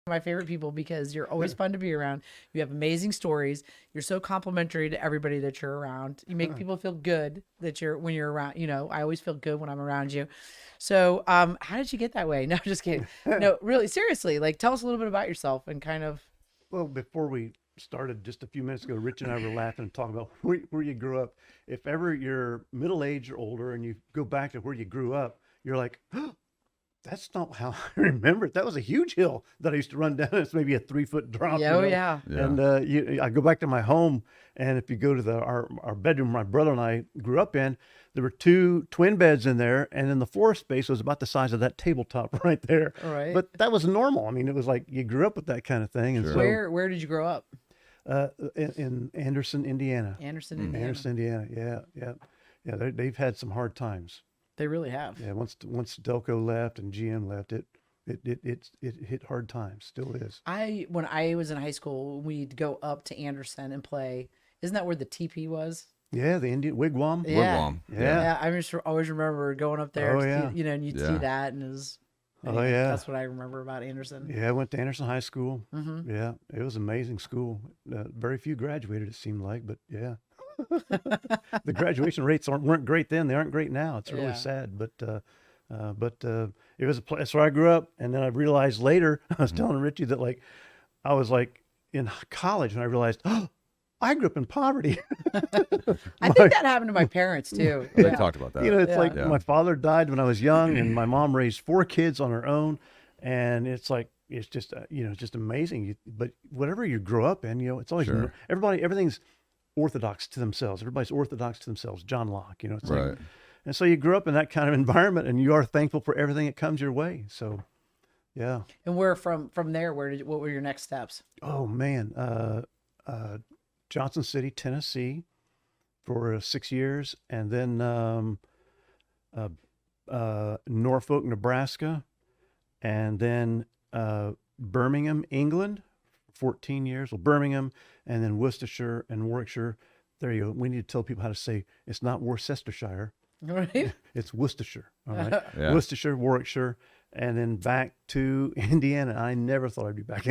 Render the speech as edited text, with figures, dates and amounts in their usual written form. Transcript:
My favorite people because you're always fun to be around. You have amazing stories. You're so complimentary to everybody that you're around. You make people feel good that when you're around. I always feel good when I'm around you. So, how did you get that way? No, just kidding. No, really, seriously. Like, tell us a little bit about yourself and kind of. Well, before we started just a few minutes ago, Rich and I were laughing and talking about where you grew up. If ever you're middle aged or older and you go back to where you grew up, you're like, oh, that's not how I remember it. That was a huge hill that I used to run down. It's maybe a 3-foot drop. Yeah, oh, yeah. And I go back to my home, and if you go to our bedroom, my brother and I grew up in, there were 2 twin beds in there, and then the floor space was about the size of that tabletop right there. All right. But that was normal. I mean, it was like you grew up with that kind of thing. And Sure. so, Where did you grow up? in Anderson, Indiana. Anderson, Indiana. Anderson, Indiana. Yeah. They've had some hard times. They really have. Yeah. Once Delco left and GM left, it hit hard times. Still is. When I was in high school, we'd go up to Anderson and play. Isn't that where the TP was? Yeah, the Indian wigwam. Yeah. Wigwam. Yeah. I just always remember going up there. Oh, to yeah. see, and you'd see Yeah. that, and it was. Oh, yeah. That's what I remember about Anderson. Yeah, I went to Anderson High School. Mm-hmm. Yeah, it was an amazing school. Very few graduated, it seemed like, but yeah. The graduation rates weren't great then. They aren't great now. It's really Yeah. sad, but it was a place. That's where I grew up, and then I realized later, I was telling Richie that I was in college, and I realized, oh, I grew up in poverty. I think that happened to my parents too. They Yeah. talked about that. It's Yeah. like Yeah. my father died when I was young, and my mom raised 4 kids on her own, and it's just just amazing. But whatever you grow up in, it's always Sure. everything's orthodox to themselves. Everybody's orthodox to themselves. John Locke, it's like, Right. and so you grew up in that kind of environment, and you are thankful for everything that comes your way. So, yeah. And where from there? What were your next steps? Oh man, Johnson City, Tennessee, for 6 years, and then Norfolk, Nebraska, and then Birmingham, England, 14 years. Well, Birmingham, and then Worcestershire and Warwickshire. There you go. We need to tell people how to say it's not Worcestershire. Right. It's Worcestershire. All right. Yeah. Worcestershire, Warwickshire, and then back to Indiana. I never thought I'd be back